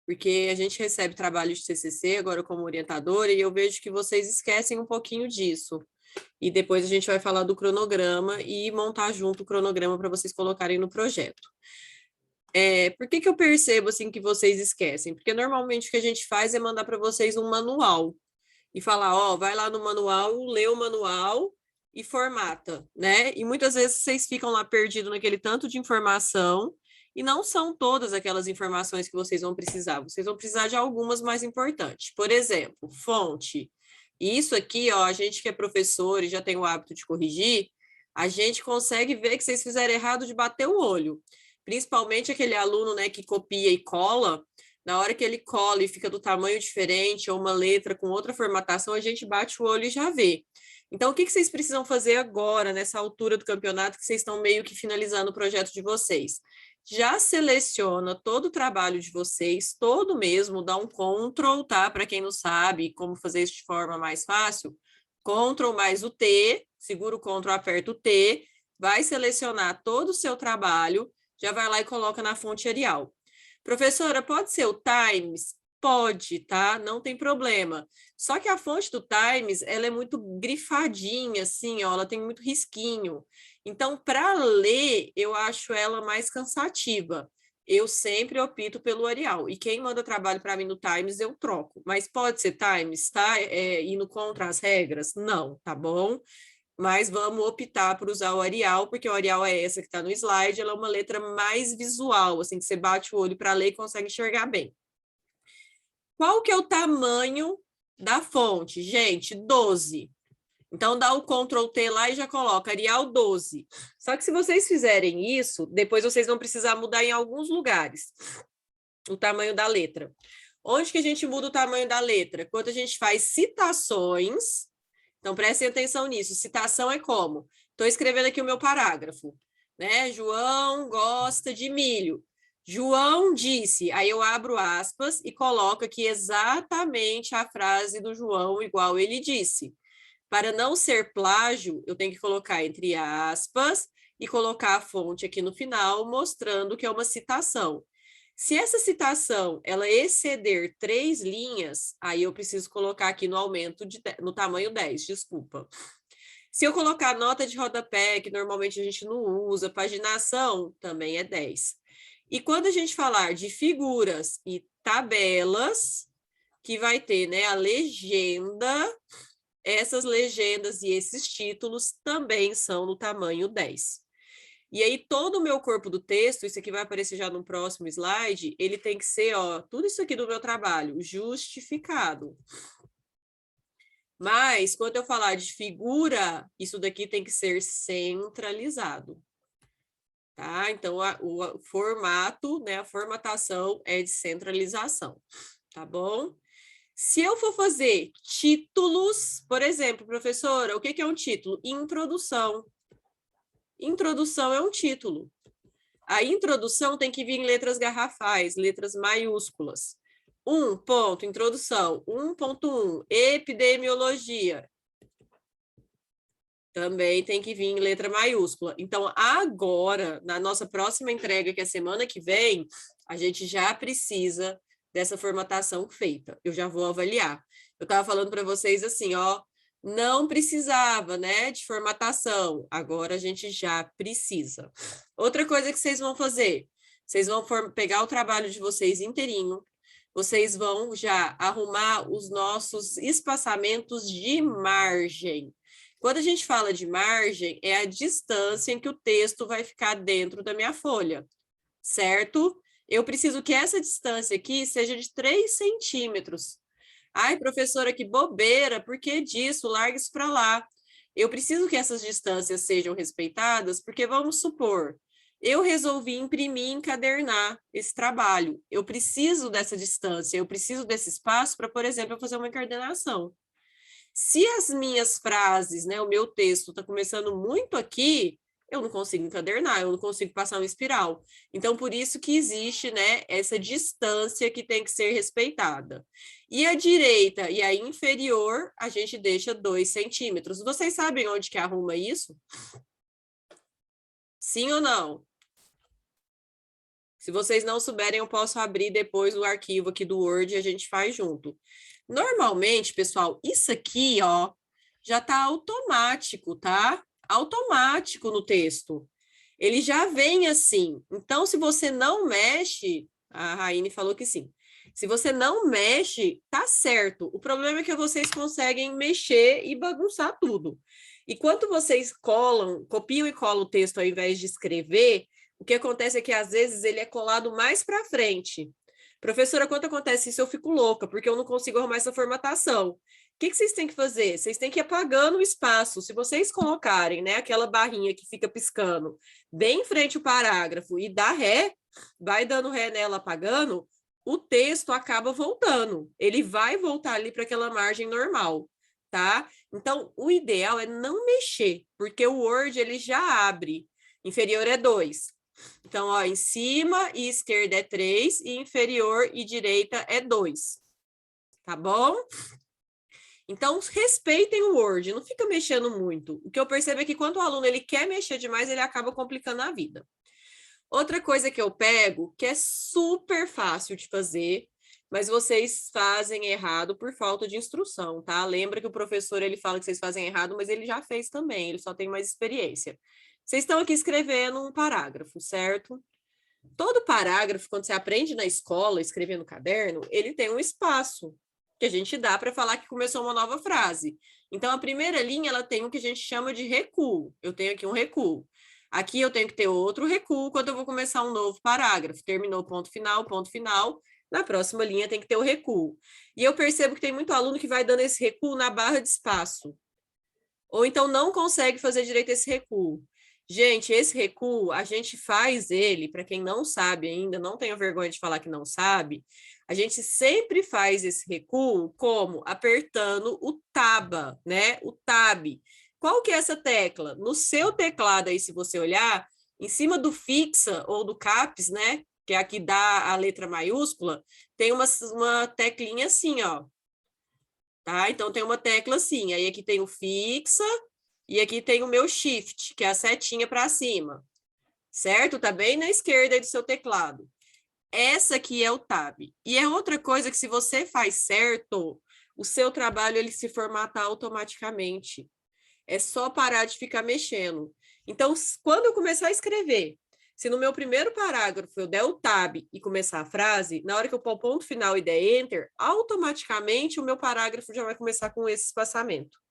porque a gente recebe trabalho de TCC agora como orientadora e eu vejo que vocês esquecem um pouquinho disso. E depois a gente vai falar do cronograma e montar junto o cronograma para vocês colocarem no projeto. Por que eu percebo assim que vocês esquecem? Porque normalmente o que a gente faz é mandar para vocês um manual e falar, ó, vai lá no manual, lê o manual e formata, né? E muitas vezes vocês ficam lá perdidos naquele tanto de informação e não são todas aquelas informações que vocês vão precisar. Vocês vão precisar de algumas mais importantes. Por exemplo, fonte. E isso aqui, ó, a gente que é professor e já tem o hábito de corrigir, a gente consegue ver que vocês fizeram errado de bater o olho. Principalmente aquele aluno, né, que copia e cola, na hora que ele cola e fica do tamanho diferente, ou uma letra com outra formatação, a gente bate o olho e já vê. Então, o que vocês precisam fazer agora, nessa altura do campeonato, que vocês estão meio que finalizando o projeto de vocês? Já seleciona todo o trabalho de vocês, todo mesmo, dá um Ctrl, tá? Para quem não sabe como fazer isso de forma mais fácil, Ctrl mais o T, segura o Ctrl, aperta o T, vai selecionar todo o seu trabalho, já vai lá e coloca na fonte Arial. Professora, pode ser o Times? Pode, tá? Não tem problema. Só que a fonte do Times, ela é muito grifadinha, assim, ó, ela tem muito risquinho. Então, para ler, eu acho ela mais cansativa. Eu sempre opto pelo Arial. E quem manda trabalho para mim no Times, eu troco. Mas pode ser Times, tá? Indo contra as regras? Não, tá bom? Mas vamos optar por usar o Arial, porque o Arial é essa que está no slide, ela é uma letra mais visual, assim, que você bate o olho para ler e consegue enxergar bem. Qual que é o tamanho da fonte? Gente, 12. Então, dá o Ctrl T lá e já coloca Arial 12. Só que se vocês fizerem isso, depois vocês vão precisar mudar em alguns lugares o tamanho da letra. Onde que a gente muda o tamanho da letra? Quando a gente faz citações. Então, prestem atenção nisso. Citação é como? Estou escrevendo aqui o meu parágrafo, né? João gosta de milho. João disse. Aí eu abro aspas e coloco aqui exatamente a frase do João, igual ele disse. Para não ser plágio, eu tenho que colocar entre aspas e colocar a fonte aqui no final, mostrando que é uma citação. Se essa citação ela exceder 3 linhas, aí eu preciso colocar aqui no aumento no tamanho 10, desculpa. Se eu colocar nota de rodapé, que normalmente a gente não usa, paginação, também é 10. E quando a gente falar de figuras e tabelas, que vai ter, né, a legenda, essas legendas e esses títulos também são no tamanho 10. E aí, todo o meu corpo do texto, isso aqui vai aparecer já no próximo slide, ele tem que ser, ó, tudo isso aqui do meu trabalho, justificado. Mas, quando eu falar de figura, isso daqui tem que ser centralizado. Tá? Então, o formato, né, a formatação é de centralização. Tá bom? Se eu for fazer títulos, por exemplo, professora, o que é um título? Introdução. Introdução é um título. A introdução tem que vir em letras garrafais, letras maiúsculas. 1 ponto, introdução. 1.1, epidemiologia. Também tem que vir em letra maiúscula. Então, agora, na nossa próxima entrega, que é semana que vem, a gente já precisa dessa formatação feita. Eu já vou avaliar. Eu estava falando para vocês assim, ó, não precisava, né, de formatação. Agora a gente já precisa. Outra coisa que vocês vão fazer, vocês vão pegar o trabalho de vocês inteirinho, vocês vão já arrumar os nossos espaçamentos de margem. Quando a gente fala de margem, é a distância em que o texto vai ficar dentro da minha folha, certo? Eu preciso que essa distância aqui seja de 3 centímetros. Ai, professora, que bobeira, por que disso? Larga isso para lá. Eu preciso que essas distâncias sejam respeitadas, porque vamos supor, eu resolvi imprimir e encadernar esse trabalho. Eu preciso dessa distância, eu preciso desse espaço para, por exemplo, eu fazer uma encadernação. Se as minhas frases, né, o meu texto está começando muito aqui, eu não consigo encadernar, eu não consigo passar uma espiral. Então, por isso que existe, né, essa distância que tem que ser respeitada. E a direita e a inferior, a gente deixa 2 centímetros. Vocês sabem onde que arruma isso? Sim ou não? Se vocês não souberem, eu posso abrir depois o arquivo aqui do Word e a gente faz junto. Normalmente, pessoal, isso aqui, ó, já está automático, tá? Automático no texto. Ele já vem assim. Então, se você não mexe, a Raine falou que sim. Se você não mexe, tá certo. O problema é que vocês conseguem mexer e bagunçar tudo. E quando vocês copiam e colam o texto ao invés de escrever, o que acontece é que às vezes ele é colado mais para frente. Professora, quando acontece isso, eu fico louca, porque eu não consigo arrumar essa formatação. O que vocês têm que fazer? Vocês têm que ir apagando o espaço. Se vocês colocarem, né, aquela barrinha que fica piscando bem em frente ao parágrafo e dá ré, vai dando ré nela apagando, o texto acaba voltando. Ele vai voltar ali para aquela margem normal, tá? Então, o ideal é não mexer, porque o Word ele já abre. Inferior é 2. Então, ó, em cima e esquerda é 3, e inferior e direita é 2. Tá bom? Então, respeitem o Word, não fica mexendo muito. O que eu percebo é que quando o aluno ele quer mexer demais, ele acaba complicando a vida. Outra coisa que eu pego, que é super fácil de fazer, mas vocês fazem errado por falta de instrução, tá? Lembra que o professor ele fala que vocês fazem errado, mas ele já fez também, ele só tem mais experiência. Vocês estão aqui escrevendo um parágrafo, certo? Todo parágrafo, quando você aprende na escola, escrever no caderno, ele tem um espaço que a gente dá para falar que começou uma nova frase. Então, a primeira linha, ela tem o que a gente chama de recuo. Eu tenho aqui um recuo. Aqui eu tenho que ter outro recuo quando eu vou começar um novo parágrafo. Terminou ponto final, ponto final. Na próxima linha tem que ter o recuo. E eu percebo que tem muito aluno que vai dando esse recuo na barra de espaço. Ou então não consegue fazer direito esse recuo. Gente, esse recuo, a gente faz ele, para quem não sabe ainda, não tenha vergonha de falar que não sabe, a gente sempre faz esse recuo como? Apertando o taba, né? O tab. Qual que é essa tecla? No seu teclado aí, se você olhar, em cima do fixa ou do caps, né? Que é aqui dá a letra maiúscula, tem uma teclinha assim, ó. Tá? Então, tem uma tecla assim, aí aqui tem o fixa, e aqui tem o meu shift, que é a setinha para cima, certo? Tá bem na esquerda aí do seu teclado. Essa aqui é o tab. E é outra coisa que se você faz certo, o seu trabalho ele se formata automaticamente. É só parar de ficar mexendo. Então, quando eu começar a escrever, se no meu primeiro parágrafo eu der o tab e começar a frase, na hora que eu pôr o ponto final e der enter, automaticamente o meu parágrafo já vai começar com esse espaçamento.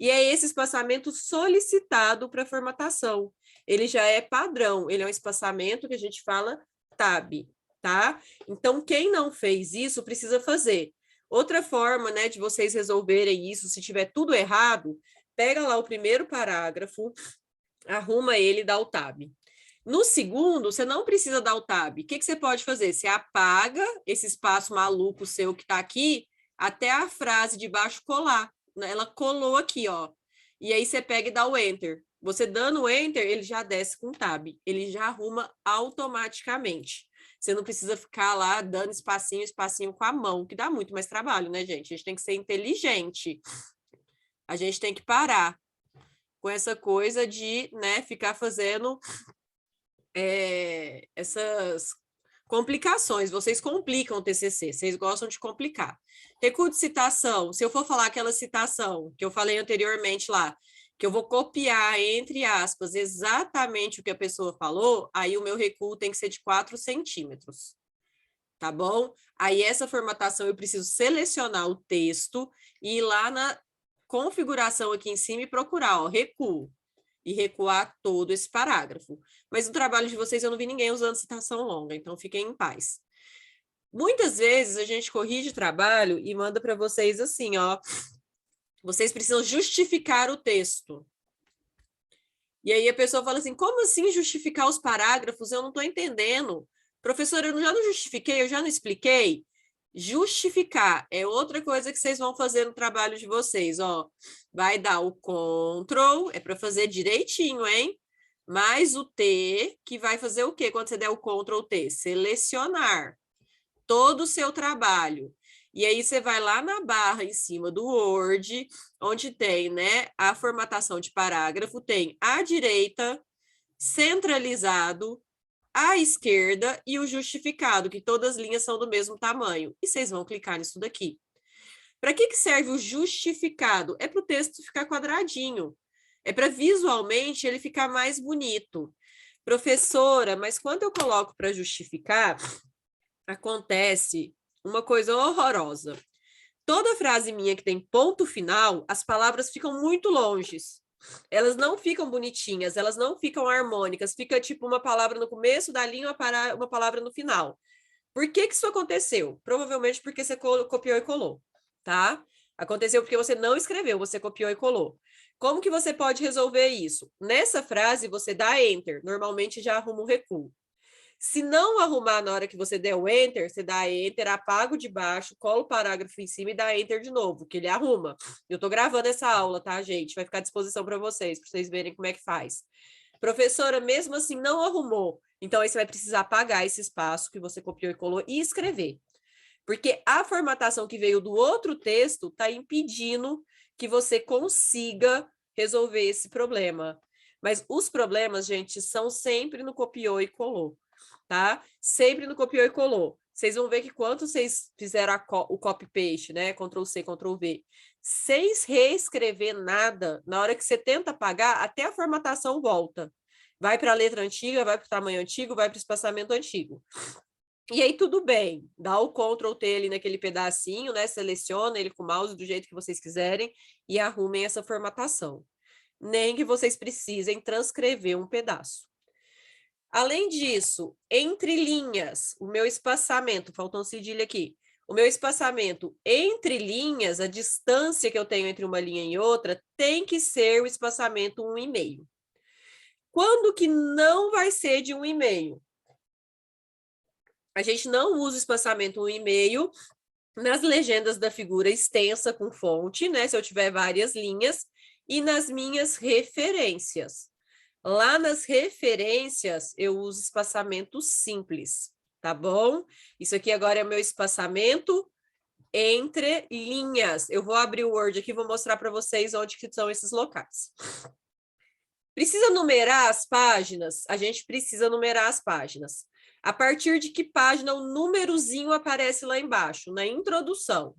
E é esse espaçamento solicitado para formatação. Ele já é padrão, ele é um espaçamento que a gente fala tab, tá? Então, quem não fez isso, precisa fazer. Outra forma, né, de vocês resolverem isso, se tiver tudo errado, pega lá o primeiro parágrafo, arruma ele e dá o tab. No segundo, você não precisa dar o tab. O que você pode fazer? Você apaga esse espaço maluco seu que está aqui, até a frase de baixo colar. Ela colou aqui, ó. E aí você pega e dá o enter. Você dando o enter, ele já desce com tab. Ele já arruma automaticamente. Você não precisa ficar lá dando espacinho, espacinho com a mão, que dá muito mais trabalho, né, gente? A gente tem que ser inteligente. A gente tem que parar com essa coisa de, né, ficar fazendo essas complicações. Vocês complicam o TCC, vocês gostam de complicar. Recuo de citação, se eu for falar aquela citação que eu falei anteriormente lá, que eu vou copiar, entre aspas, exatamente o que a pessoa falou, aí o meu recuo tem que ser de 4 centímetros. Tá bom? Aí essa formatação eu preciso selecionar o texto e ir lá na configuração aqui em cima e procurar, ó, recuo. E recuar todo esse parágrafo. Mas no trabalho de vocês eu não vi ninguém usando citação longa, então fiquem em paz. Muitas vezes a gente corrige trabalho e manda para vocês assim, ó. Vocês precisam justificar o texto. E aí a pessoa fala assim, como assim justificar os parágrafos? Eu não estou entendendo. Professora, eu já não justifiquei, eu já não expliquei. Justificar é outra coisa que vocês vão fazer no trabalho de vocês, ó. Vai dar o Ctrl, é para fazer direitinho, hein? Mais o T, que vai fazer o quê quando você der o Ctrl T? Selecionar todo o seu trabalho. E aí você vai lá na barra em cima do Word, onde tem, né, a formatação de parágrafo, tem à direita, centralizado, à esquerda e o justificado, que todas as linhas são do mesmo tamanho. E vocês vão clicar nisso daqui. Para que serve o justificado? É para o texto ficar quadradinho. É para visualmente ele ficar mais bonito. Professora, mas quando eu coloco para justificar, acontece uma coisa horrorosa. Toda frase minha que tem ponto final, as palavras ficam muito longes. Elas não ficam bonitinhas, elas não ficam harmônicas. Fica tipo uma palavra no começo da linha, uma palavra no final. Por que isso aconteceu? Provavelmente porque você copiou e colou, tá? Aconteceu porque você não escreveu, você copiou e colou. Como que você pode resolver isso? Nessa frase, você dá Enter. Normalmente já arruma um recuo. Se não arrumar na hora que você der o Enter, você dá Enter, apaga o de baixo, cola o parágrafo em cima e dá Enter de novo, que ele arruma. Eu tô gravando essa aula, tá, gente? Vai ficar à disposição para vocês verem como é que faz. Professora, mesmo assim, não arrumou. Então, aí você vai precisar apagar esse espaço que você copiou e colou e escrever. Porque a formatação que veio do outro texto está impedindo que você consiga resolver esse problema. Mas os problemas, gente, são sempre no copiou e colou, tá? Sempre no copiou e colou. Vocês vão ver que quando vocês fizeram o copy-paste, né? Ctrl-C, Ctrl-V, sem reescrever nada, na hora que você tenta apagar, até a formatação volta. Vai para a letra antiga, vai para o tamanho antigo, vai para o espaçamento antigo. E aí, tudo bem, dá o Ctrl+T ali naquele pedacinho, né? Seleciona ele com o mouse do jeito que vocês quiserem e arrumem essa formatação. Nem que vocês precisem transcrever um pedaço. Além disso, entre linhas, o meu espaçamento, faltou um cedilha aqui, o meu espaçamento entre linhas, a distância que eu tenho entre uma linha e outra, tem que ser o espaçamento 1,5. Quando que não vai ser de 1,5? A gente não usa o espaçamento 1,5 nas legendas da figura extensa com fonte, né? Se eu tiver várias linhas, e nas minhas referências. Lá nas referências, eu uso espaçamento simples, tá bom? Isso aqui agora é o meu espaçamento entre linhas. Eu vou abrir o Word aqui e vou mostrar para vocês onde que são esses locais. Precisa numerar as páginas? A gente precisa numerar as páginas. A partir de que página o númerozinho aparece lá embaixo? Na introdução.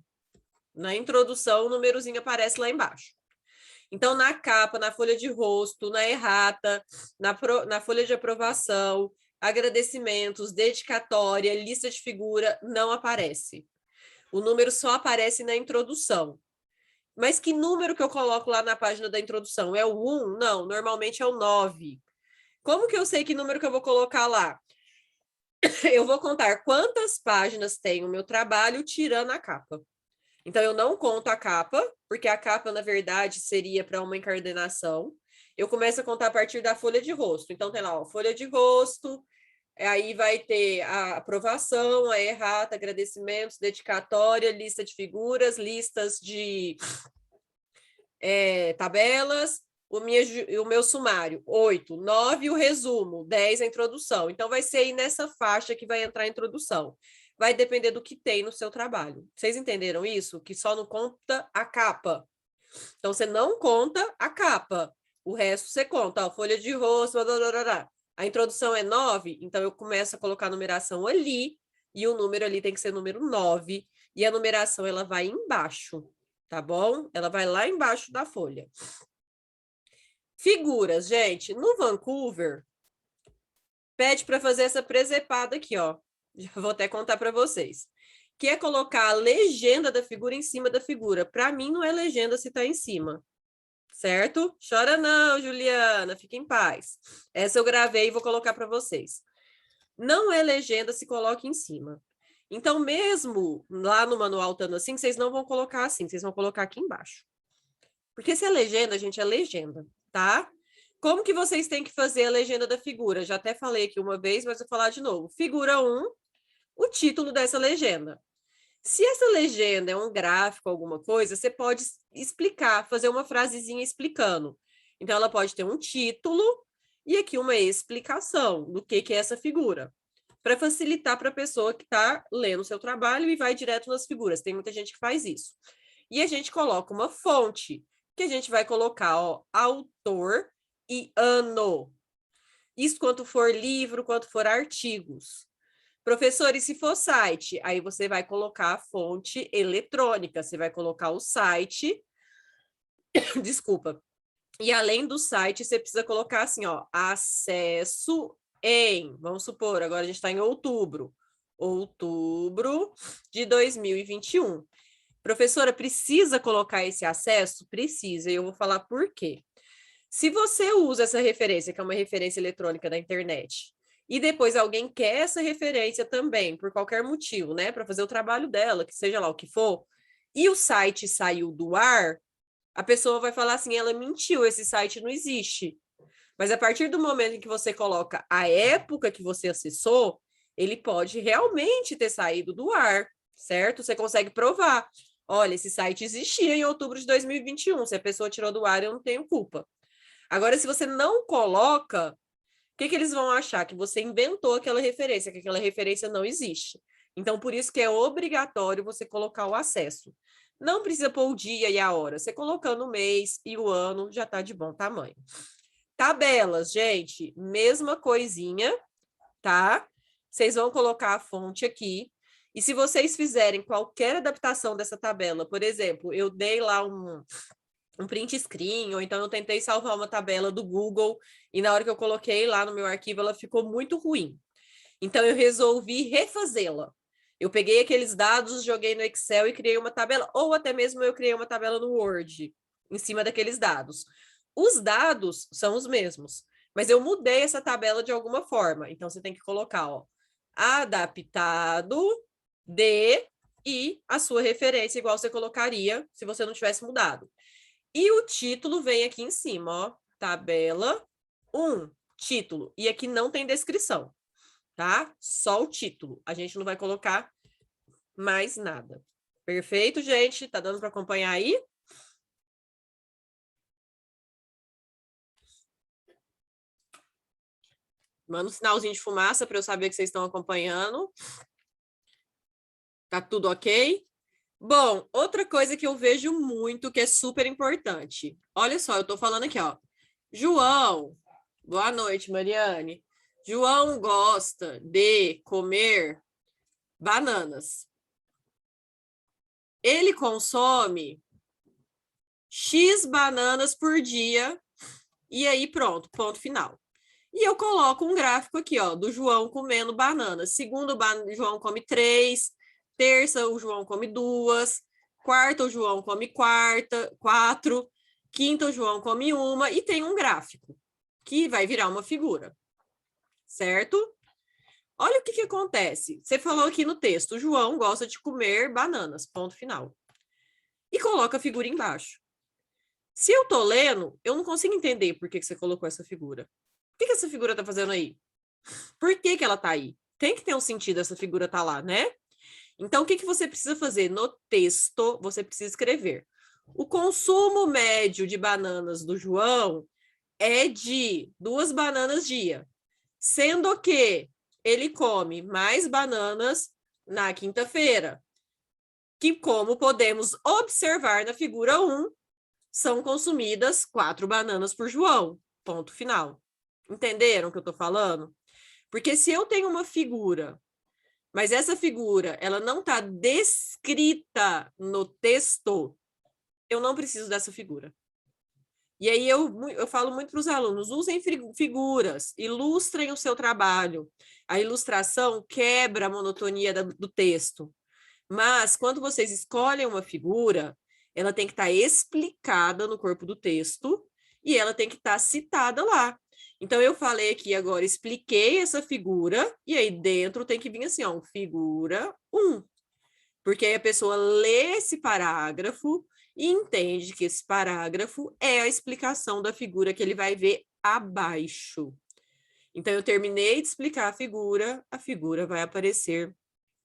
Na introdução, o númerozinho aparece lá embaixo. Então, na capa, na folha de rosto, na errata, na folha de aprovação, agradecimentos, dedicatória, lista de figura, não aparece. O número só aparece na introdução. Mas que número que eu coloco lá na página da introdução? É o 1? Não, normalmente é o 9. Como que eu sei que número que eu vou colocar lá? Eu vou contar quantas páginas tem o meu trabalho tirando a capa. Então, eu não conto a capa, porque a capa, na verdade, seria para uma encadernação. Eu começo a contar a partir da folha de rosto. Então, tem lá, ó, folha de rosto, aí vai ter a aprovação, a errata, agradecimentos, dedicatória, lista de figuras, listas de tabelas, o meu sumário, 8, 9 o resumo, 10 a introdução. Então, vai ser aí nessa faixa que vai entrar a introdução. Vai depender do que tem no seu trabalho. Vocês entenderam isso? Que só não conta a capa. Então, você não conta a capa. O resto você conta, ó, folha de rosto, blá, blá, blá, blá. A introdução é 9, então eu começo a colocar a numeração ali, e o número ali tem que ser número 9, e a numeração ela vai embaixo, tá bom? Ela vai lá embaixo da folha. Figuras, gente, no Vancouver, pede para fazer essa presepada aqui, ó. Já vou até contar para vocês. Que é colocar a legenda da figura em cima da figura. Para mim, não é legenda se está em cima. Certo? Chora não, Juliana, fica em paz. Essa eu gravei e vou colocar para vocês. Não é legenda se coloca em cima. Então, mesmo lá no manual estando assim, vocês não vão colocar assim, vocês vão colocar aqui embaixo. Porque se é legenda, gente, é legenda, tá? Como que vocês têm que fazer a legenda da figura? Já até falei aqui uma vez, mas vou falar de novo. Figura 1, o título dessa legenda. Se essa legenda é um gráfico, alguma coisa, você pode explicar, fazer uma frasezinha explicando. Então, ela pode ter um título e aqui uma explicação do que é essa figura, para facilitar para a pessoa que está lendo o seu trabalho e vai direto nas figuras. Tem muita gente que faz isso. E a gente coloca uma fonte, que a gente vai colocar, ó, autor e ano. Isso quanto for livro, quanto for artigos. Professor, e se for site? Aí você vai colocar a fonte eletrônica, você vai colocar o site, desculpa. E além do site, você precisa colocar assim, ó, acesso em, vamos supor, agora a gente está em outubro de 2021. Professora, precisa colocar esse acesso? Precisa, e eu vou falar por quê. Se você usa essa referência, que é uma referência eletrônica da internet, e depois alguém quer essa referência também, por qualquer motivo, né, para fazer o trabalho dela, que seja lá o que for, e o site saiu do ar, a pessoa vai falar assim, ela mentiu, esse site não existe. Mas a partir do momento em que você coloca a época que você acessou, ele pode realmente ter saído do ar, certo? Você consegue provar. Olha, esse site existia em outubro de 2021. Se a pessoa tirou do ar, eu não tenho culpa. Agora, se você não coloca, o que eles vão achar? Que você inventou aquela referência, que aquela referência não existe. Então, por isso que é obrigatório você colocar o acesso. Não precisa pôr o dia e a hora. Você colocando o mês e o ano, já está de bom tamanho. Tabelas, gente, mesma coisinha, tá? Vocês vão colocar a fonte aqui. E se vocês fizerem qualquer adaptação dessa tabela, por exemplo, eu dei lá um print screen, ou então eu tentei salvar uma tabela do Google, e na hora que eu coloquei lá no meu arquivo, ela ficou muito ruim. Então, eu resolvi refazê-la. Eu peguei aqueles dados, joguei no Excel e criei uma tabela, ou até mesmo eu criei uma tabela no Word, em cima daqueles dados. Os dados são os mesmos, mas eu mudei essa tabela de alguma forma. Então, você tem que colocar, ó, adaptado de e a sua referência, igual você colocaria se você não tivesse mudado. E o título vem aqui em cima, ó, tabela 1, título. E aqui não tem descrição, tá? Só o título. A gente não vai colocar mais nada. Perfeito, gente? Tá dando para acompanhar aí? Manda um sinalzinho de fumaça para eu saber que vocês estão acompanhando. Tá tudo ok? Bom, outra coisa que eu vejo muito que é super importante. Olha só, eu tô falando aqui, ó. João, boa noite, Mariane. João gosta de comer bananas. Ele consome X bananas por dia e aí pronto, ponto final. E eu coloco um gráfico aqui, ó, do João comendo bananas. Segundo, o João come 3, terça o João come 2, quarta o João come 4, quinta o João come 1 e tem um gráfico que vai virar uma figura, certo? Olha o que acontece. Você falou aqui no texto, o João gosta de comer bananas, ponto final. E coloca a figura embaixo. Se eu tô lendo, eu não consigo entender por que você colocou essa figura. O que essa figura tá fazendo aí? Por que ela tá aí? Tem que ter um sentido essa figura tá lá, né? Então, o que você precisa fazer? No texto, você precisa escrever. O consumo médio de bananas do João é de 2 bananas dia, sendo que ele come mais bananas na quinta-feira, que, como podemos observar na figura 1, são consumidas 4 bananas por João. Ponto final. Entenderam o que eu estou falando? Porque se eu tenho uma figura, mas essa figura ela não está descrita no texto, eu não preciso dessa figura. E aí eu falo muito para os alunos, usem figuras, ilustrem o seu trabalho. A ilustração quebra a monotonia do texto. Mas quando vocês escolhem uma figura, ela tem que estar explicada no corpo do texto e ela tem que estar citada lá. Então, eu falei aqui agora, expliquei essa figura, e aí dentro tem que vir assim, ó, figura 1. Porque aí a pessoa lê esse parágrafo e entende que esse parágrafo é a explicação da figura que ele vai ver abaixo. Então, eu terminei de explicar a figura vai aparecer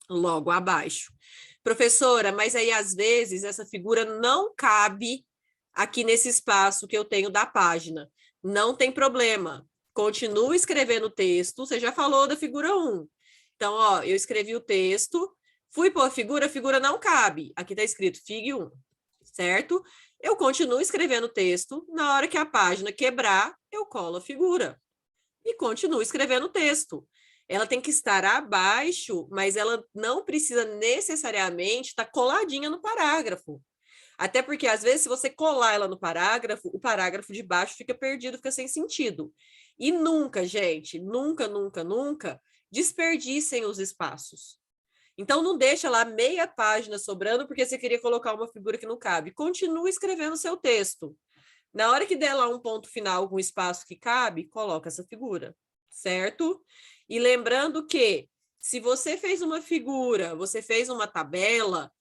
logo abaixo. Professora, mas aí às vezes essa figura não cabe aqui nesse espaço que eu tenho da página. Não tem problema. Continue escrevendo o texto. Você já falou da figura 1. Então, ó, eu escrevi o texto, fui pôr a figura não cabe. Aqui está escrito Fig 1, certo? Eu continuo escrevendo o texto. Na hora que a página quebrar, eu colo a figura. e continua escrevendo o texto. Ela tem que estar abaixo, mas ela não precisa necessariamente estar coladinha no parágrafo. Até porque, às vezes, se você colar ela no parágrafo, o parágrafo de baixo fica perdido, fica sem sentido. E nunca, gente, nunca, nunca, nunca desperdicem os espaços. Então, não deixa lá meia página sobrando porque você queria colocar uma figura que não cabe. Continue escrevendo o seu texto. Na hora que der lá um ponto final com espaço que cabe, coloca essa figura, certo? E lembrando que, se você fez uma figura, você fez uma tabela,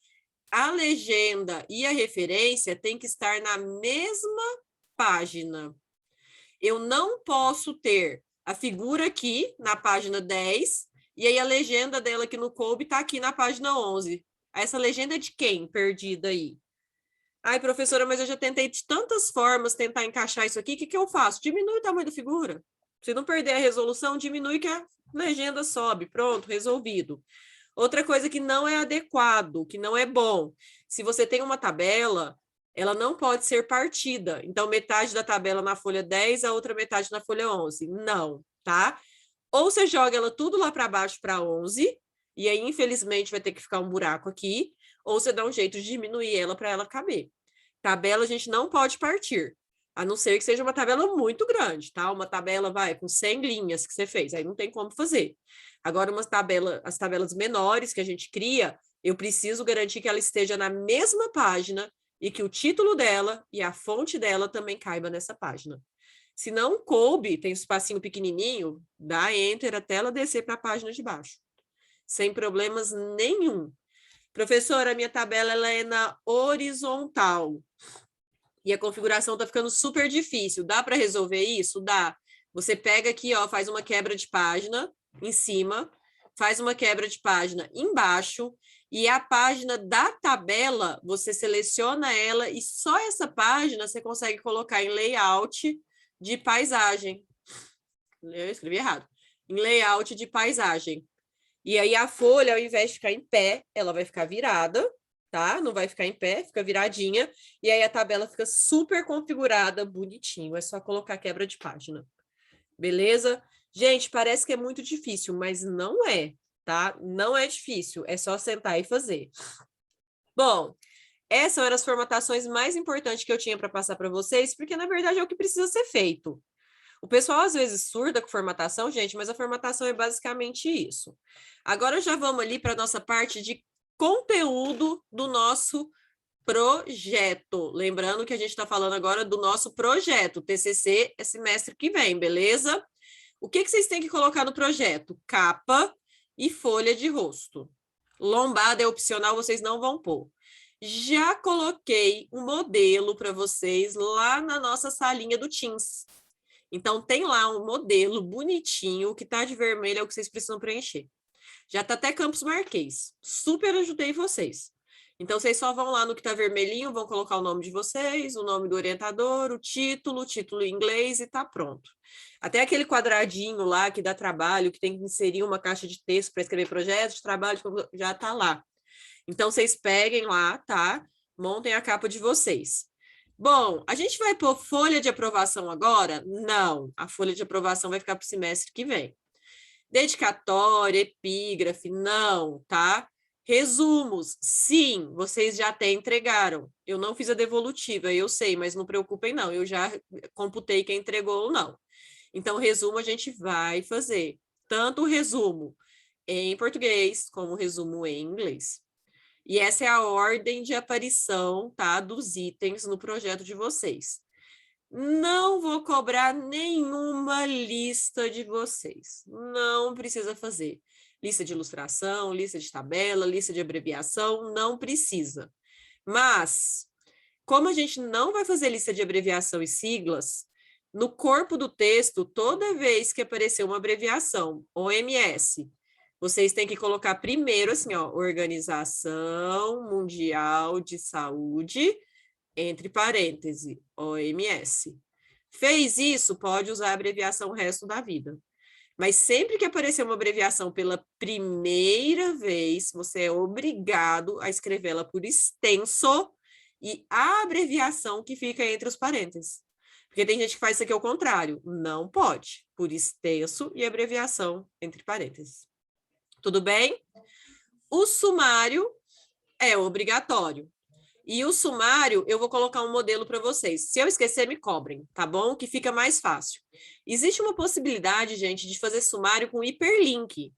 a legenda e a referência tem que estar na mesma página. Eu não posso ter a figura aqui na página 10 e aí a legenda dela que não coube está aqui na página 11. Essa legenda é de quem perdida aí? Ai, professora, mas eu já tentei de tantas formas tentar encaixar isso aqui, o que que eu faço? Diminui o tamanho da figura. Se não perder a resolução, diminui que a legenda sobe. Pronto, resolvido. Outra coisa que não é adequado, que não é bom. Se você tem uma tabela, ela não pode ser partida. Então, metade da tabela na folha 10, a outra metade na folha 11. Não, tá? Ou você joga ela tudo lá para baixo para 11, e aí, infelizmente, vai ter que ficar um buraco aqui, ou você dá um jeito de diminuir ela para ela caber. Tabela a gente não pode partir, a não ser que seja uma tabela muito grande, tá? Uma tabela, vai, com 100 linhas que você fez, aí não tem como fazer. Agora, as tabelas menores que a gente cria, eu preciso garantir que ela esteja na mesma página e que o título dela e a fonte dela também caiba nessa página. Se não coube, tem um espacinho pequenininho, dá Enter até ela descer para a página de baixo, sem problemas nenhum. Professora, a minha tabela ela é na horizontal e a configuração está ficando super difícil. Dá para resolver isso? Dá. Você pega aqui, ó, faz uma quebra de página em cima, faz uma quebra de página embaixo e a página da tabela, você seleciona ela e só essa página você consegue colocar em layout de paisagem. Eu escrevi errado. Em layout de paisagem. E aí a folha, ao invés de ficar em pé, ela vai ficar virada, tá? Não vai ficar em pé, fica viradinha. E aí a tabela fica super configurada, bonitinho. É só colocar quebra de página. Beleza? Gente, parece que é muito difícil, mas não é, tá? Não é difícil, é só sentar e fazer. Bom, essas eram as formatações mais importantes que eu tinha para passar para vocês, porque na verdade é o que precisa ser feito. O pessoal às vezes surda com formatação, gente, mas a formatação é basicamente isso. Agora já vamos ali para a nossa parte de conteúdo do nosso projeto. Lembrando que a gente está falando agora do nosso projeto, TCC, é semestre que vem, beleza? O que vocês têm que colocar no projeto? Capa e folha de rosto. Lombada é opcional, vocês não vão pôr. Já coloquei um modelo para vocês lá na nossa salinha do Teams. Então, tem lá um modelo bonitinho, que está de vermelho, é o que vocês precisam preencher. Já está até Campos Marquês. Super ajudei vocês. Então, vocês só vão lá no que está vermelhinho, vão colocar o nome de vocês, o nome do orientador, o título em inglês e está pronto. Até aquele quadradinho lá que dá trabalho, que tem que inserir uma caixa de texto para escrever projetos de trabalho, já está lá. Então, vocês peguem lá, tá? Montem a capa de vocês. Bom, a gente vai pôr folha de aprovação agora? Não, a folha de aprovação vai ficar para o semestre que vem. Dedicatória, epígrafe, não, tá? Resumos, sim, vocês já até entregaram. Eu não fiz a devolutiva, eu sei, mas não preocupem não, eu já computei quem entregou ou não. Então, resumo a gente vai fazer, tanto o resumo em português como o resumo em inglês. E essa é a ordem de aparição, tá, dos itens no projeto de vocês. Não vou cobrar nenhuma lista de vocês. Não precisa fazer. Lista de ilustração, lista de tabela, lista de abreviação, não precisa. Mas, como a gente não vai fazer lista de abreviação e siglas, no corpo do texto, toda vez que aparecer uma abreviação, OMS, vocês têm que colocar primeiro assim, ó, Organização Mundial de Saúde, entre parênteses, OMS. Fez isso, pode usar a abreviação o resto da vida. Mas sempre que aparecer uma abreviação pela primeira vez, você é obrigado a escrevê-la por extenso e a abreviação que fica entre os parênteses. Porque tem gente que faz isso aqui ao contrário. Não pode, por extenso e abreviação entre parênteses. Tudo bem? O sumário é obrigatório. E o sumário, eu vou colocar um modelo para vocês. Se eu esquecer, me cobrem, tá bom? Que fica mais fácil. Existe uma possibilidade, gente, de fazer sumário com hiperlink.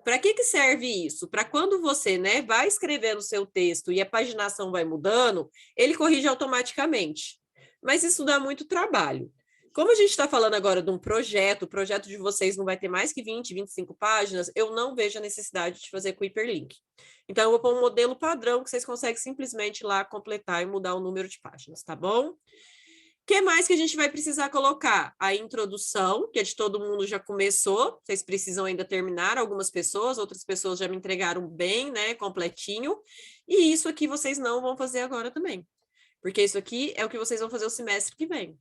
Para que serve isso? Para quando você, né, vai escrevendo o seu texto e a paginação vai mudando, ele corrige automaticamente. Mas isso dá muito trabalho. Como a gente está falando agora de um projeto, o projeto de vocês não vai ter mais que 20, 25 páginas, eu não vejo a necessidade de fazer com hiperlink. Então, eu vou pôr um modelo padrão que vocês conseguem simplesmente ir lá completar e mudar o número de páginas, tá bom? O que mais que a gente vai precisar colocar? A introdução, que é de todo mundo já começou, vocês precisam ainda terminar, algumas pessoas, outras pessoas já me entregaram bem, né, completinho, e isso aqui vocês não vão fazer agora também, porque isso aqui é o que vocês vão fazer o semestre que vem,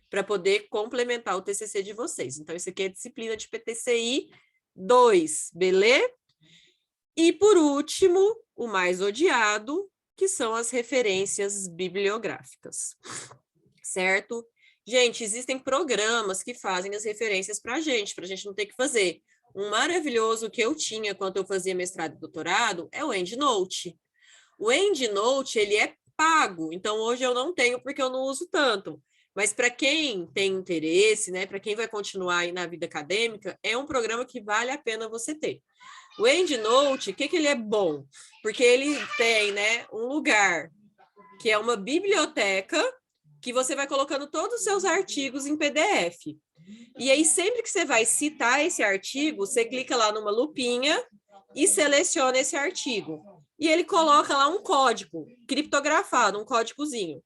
para poder complementar o TCC de vocês. Então, isso aqui é disciplina de PTCI 2, beleza? E, por último, o mais odiado, que são as referências bibliográficas, certo? Gente, existem programas que fazem as referências para a gente não ter que fazer. Um maravilhoso que eu tinha quando eu fazia mestrado e doutorado é o EndNote. O EndNote, ele é pago, então hoje eu não tenho porque eu não uso tanto. Mas para quem tem interesse, né, para quem vai continuar aí na vida acadêmica, é um programa que vale a pena você ter. O EndNote, o que ele é bom? Porque ele tem, né, um lugar que é uma biblioteca que você vai colocando todos os seus artigos em PDF. E aí, sempre que você vai citar esse artigo, você clica lá numa lupinha e seleciona esse artigo. E ele coloca lá um código criptografado, um códigozinho.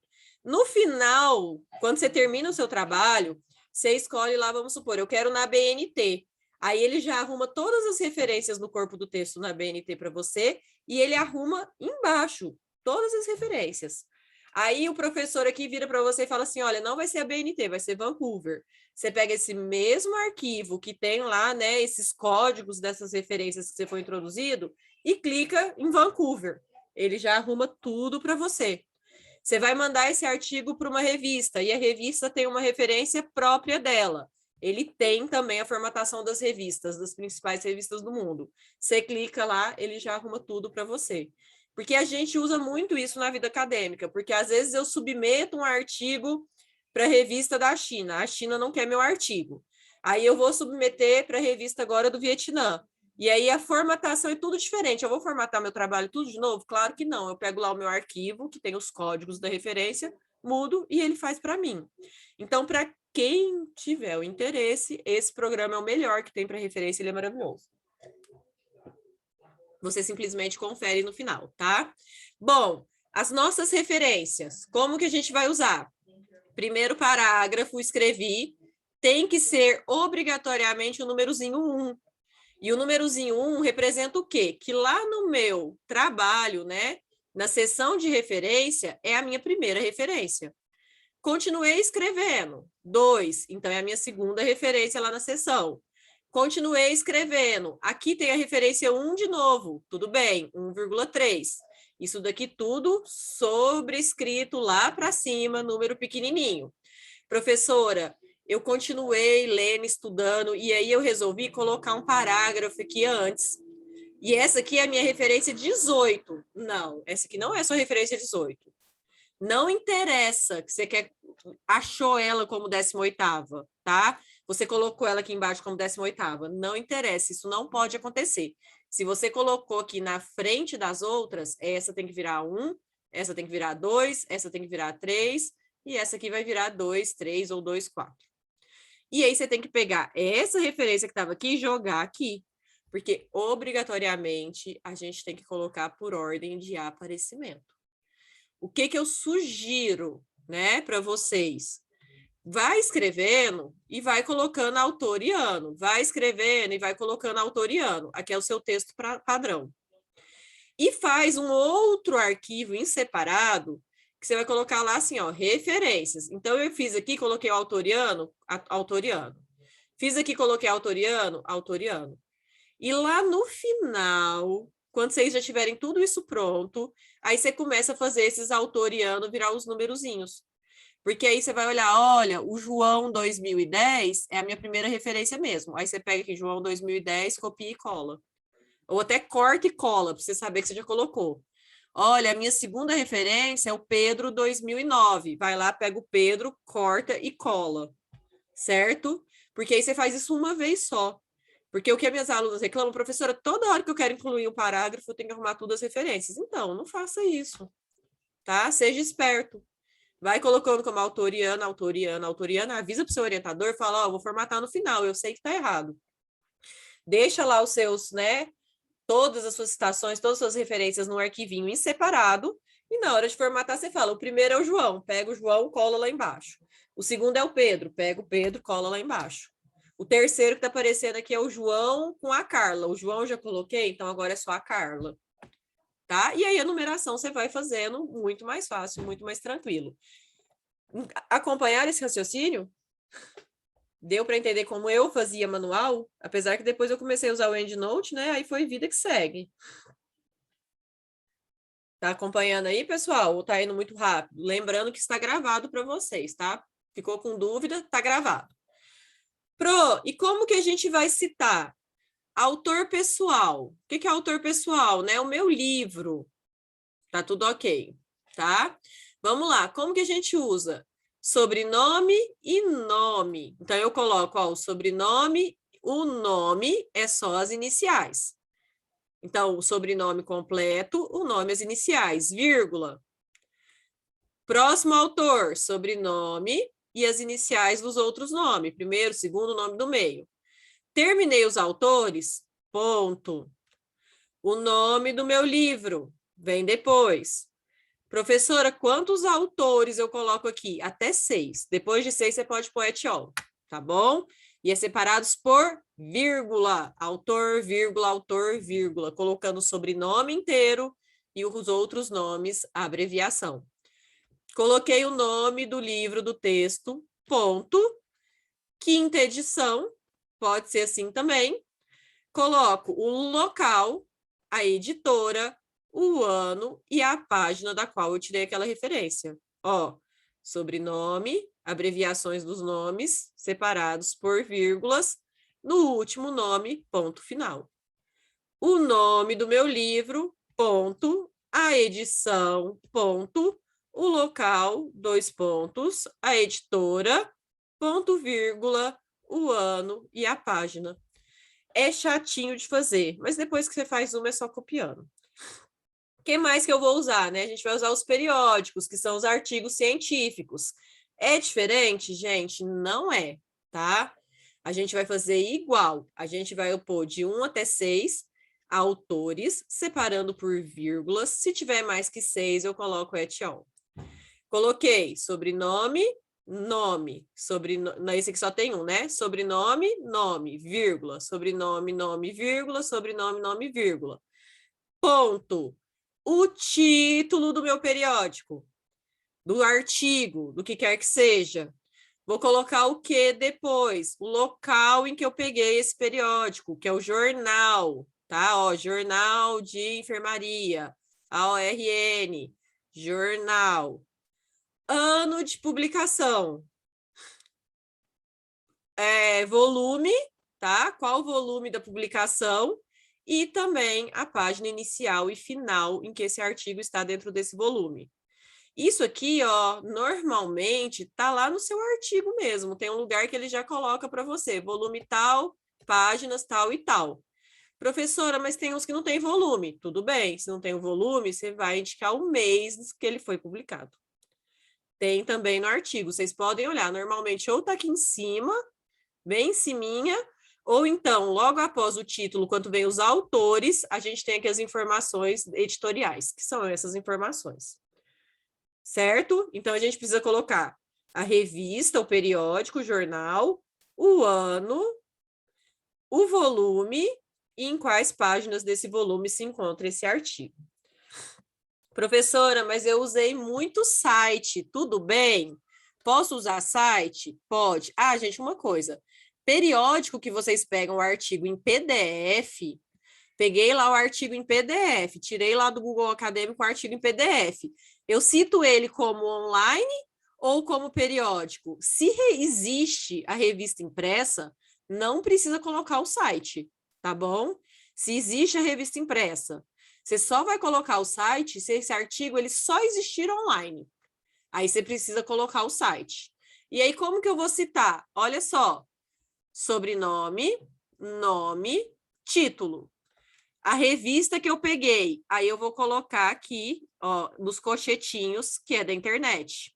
No final, quando você termina o seu trabalho, você escolhe lá, vamos supor, eu quero na BNT. Aí ele já arruma todas as referências no corpo do texto na BNT para você e ele arruma embaixo todas as referências. Aí o professor aqui vira para você e fala assim, olha, não vai ser a BNT, vai ser Vancouver. Você pega esse mesmo arquivo que tem lá, né, esses códigos dessas referências que você foi introduzido e clica em Vancouver. Ele já arruma tudo para você. Você vai mandar esse artigo para uma revista e a revista tem uma referência própria dela. Ele tem também a formatação das revistas, das principais revistas do mundo. Você clica lá, ele já arruma tudo para você. Porque a gente usa muito isso na vida acadêmica, porque às vezes eu submeto um artigo para a revista da China, a China não quer meu artigo. Aí eu vou submeter para a revista agora do Vietnã. E aí a formatação é tudo diferente. Eu vou formatar meu trabalho tudo de novo? Claro que não. Eu pego lá o meu arquivo, que tem os códigos da referência, mudo e ele faz para mim. Então, para quem tiver o interesse, esse programa é o melhor que tem para referência, ele é maravilhoso. Você simplesmente confere no final, tá? Bom, as nossas referências, como que a gente vai usar? Primeiro parágrafo, escrevi, tem que ser obrigatoriamente o númerozinho 1. E o númerozinho 1 representa o quê? Que lá no meu trabalho, né, na seção de referência, é a minha primeira referência. Continuei escrevendo, 2, então é a minha segunda referência lá na seção. Continuei escrevendo, aqui tem a referência 1 de novo, tudo bem, 1,3. Isso daqui tudo sobrescrito lá para cima, número pequenininho. Professora, eu continuei lendo, estudando, e aí eu resolvi colocar um parágrafo aqui antes. E essa aqui é a minha referência 18. Não, essa aqui não é sua referência 18. Não interessa que você achou ela como 18ª, tá? Você colocou ela aqui embaixo como 18ª. Não interessa, isso não pode acontecer. Se você colocou aqui na frente das outras, essa tem que virar 1, essa tem que virar 2, essa tem que virar 3, e essa aqui vai virar 2, 3 ou 2, 4. E aí você tem que pegar essa referência que estava aqui e jogar aqui, porque obrigatoriamente a gente tem que colocar por ordem de aparecimento. O que eu sugiro, né, para vocês? Vai escrevendo e vai colocando autor e ano. Vai escrevendo e vai colocando autor e ano. Aqui é o seu texto padrão. E faz um outro arquivo em separado que você vai colocar lá assim, ó, referências. Então, eu fiz aqui, coloquei o autoriano. Fiz aqui, coloquei autoriano. E lá no final, quando vocês já tiverem tudo isso pronto, aí você começa a fazer esses autoriano virar os numerozinhos. Porque aí você vai olhar, olha, o João 2010 é a minha primeira referência mesmo. Aí você pega aqui, João 2010, copia e cola. Ou até corta e cola, para você saber que você já colocou. Olha, a minha segunda referência é o Pedro 2009. Vai lá, pega o Pedro, corta e cola. Certo? Porque aí você faz isso uma vez só. Porque o que as minhas alunas reclamam, professora, toda hora que eu quero incluir um parágrafo, eu tenho que arrumar tudo as referências. Então, não faça isso, tá? Seja esperto. Vai colocando como autoriana, autoriana, autoriana, avisa para o seu orientador, fala, ó, vou formatar no final, eu sei que tá errado. Deixa lá os seus, né, todas as suas citações, todas as suas referências no arquivinho em separado, e na hora de formatar você fala, o primeiro é o João, pega o João, cola lá embaixo. O segundo é o Pedro, pega o Pedro, cola lá embaixo. O terceiro que está aparecendo aqui é o João com a Carla. O João eu já coloquei, então agora é só a Carla. Tá? E aí a numeração você vai fazendo muito mais fácil, muito mais tranquilo. Acompanhar esse raciocínio? Deu para entender como eu fazia manual? Apesar que depois eu comecei a usar o EndNote, né? Aí foi vida que segue. Tá acompanhando aí, pessoal? Ou tá indo muito rápido? Lembrando que está gravado para vocês, tá? Ficou com dúvida? Tá gravado. Pro, e como que a gente vai citar? Autor pessoal. O que é autor pessoal, né? O meu livro. Tá tudo ok, tá? Vamos lá. Como que a gente usa? Sobrenome e nome. Então, eu coloco, ó, o sobrenome, o nome é só as iniciais. Então, o sobrenome completo, o nome as iniciais, vírgula. Próximo autor, sobrenome e as iniciais dos outros nomes. Primeiro, segundo, nome do meio. Terminei os autores, ponto. O nome do meu livro vem depois. Professora, quantos autores eu coloco aqui? Até 6. Depois de 6, você pode pôr et al, tá bom? E é separados por vírgula. Autor, vírgula, colocando o sobrenome inteiro e os outros nomes, a abreviação. Coloquei o nome do livro, do texto, ponto. Quinta edição, pode ser assim também. Coloco o local, a editora, o ano e a página da qual eu tirei aquela referência. Ó, sobrenome, abreviações dos nomes, separados por vírgulas, no último nome, ponto final. O nome do meu livro, ponto, a edição, ponto, o local, 2 pontos, a editora, ponto, vírgula, o ano e a página. É chatinho de fazer, mas depois que você faz uma é só copiando. O que mais que eu vou usar, né? A gente vai usar os periódicos, que são os artigos científicos. É diferente, gente? Não é, tá? A gente vai fazer igual. A gente vai pôr de 1 até 6 autores, separando por vírgulas. Se tiver mais que 6, eu coloco et al. Coloquei sobrenome, nome, esse aqui só tem um, né? Sobrenome, nome, vírgula, sobrenome, nome, vírgula, sobrenome, nome, vírgula. Ponto. O título do meu periódico, do artigo, do que quer que seja. Vou colocar o que depois? O local em que eu peguei esse periódico, que é o jornal, tá? Ó, Jornal de Enfermaria, AORN, jornal. Ano de publicação. Volume, tá? Qual o volume da publicação? E também a página inicial e final em que esse artigo está dentro desse volume. Isso aqui, ó, normalmente tá lá no seu artigo mesmo. Tem um lugar que ele já coloca para você, volume tal, páginas tal e tal. Professora, mas tem uns que não tem volume. Tudo bem, se não tem o volume, você vai indicar o mês que ele foi publicado. Tem também no artigo, vocês podem olhar, normalmente ou tá aqui em cima, bem em ciminha, ou então, logo após o título, quando vem os autores, a gente tem aqui as informações editoriais, que são essas informações. Certo? Então, a gente precisa colocar a revista, o periódico, o jornal, o ano, o volume e em quais páginas desse volume se encontra esse artigo. Professora, mas eu usei muito site, tudo bem? Posso usar site? Pode. Ah, gente, uma coisa. Periódico que vocês pegam o artigo em PDF, peguei lá o artigo em PDF, tirei lá do Google Acadêmico o artigo em PDF. Eu cito ele como online ou como periódico. Se existe a revista impressa, não precisa colocar o site, tá bom? Se existe a revista impressa, você só vai colocar o site se esse artigo ele só existir online. Aí você precisa colocar o site. E aí, como que eu vou citar? Olha só, sobrenome, nome, título. A revista que eu peguei, aí eu vou colocar aqui, ó, nos cochetinhos, que é da internet.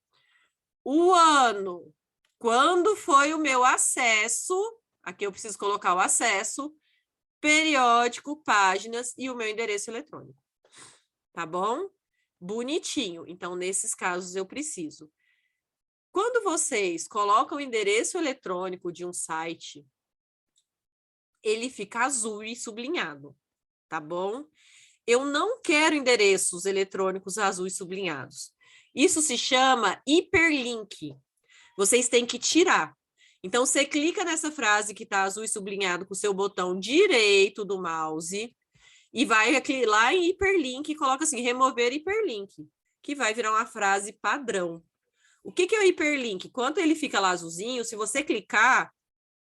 O ano, quando foi o meu acesso, aqui eu preciso colocar o acesso, periódico, páginas e o meu endereço eletrônico. Tá bom? Bonitinho. Então, nesses casos, eu preciso. Quando vocês colocam o endereço eletrônico de um site, ele fica azul e sublinhado, tá bom? Eu não quero endereços eletrônicos azuis sublinhados. Isso se chama hiperlink. Vocês têm que tirar. Então, você clica nessa frase que está azul e sublinhado com o seu botão direito do mouse e vai aqui, lá em hiperlink e coloca assim, remover hiperlink, que vai virar uma frase padrão. O que é o hiperlink? Quando ele fica lá azulzinho, se você clicar,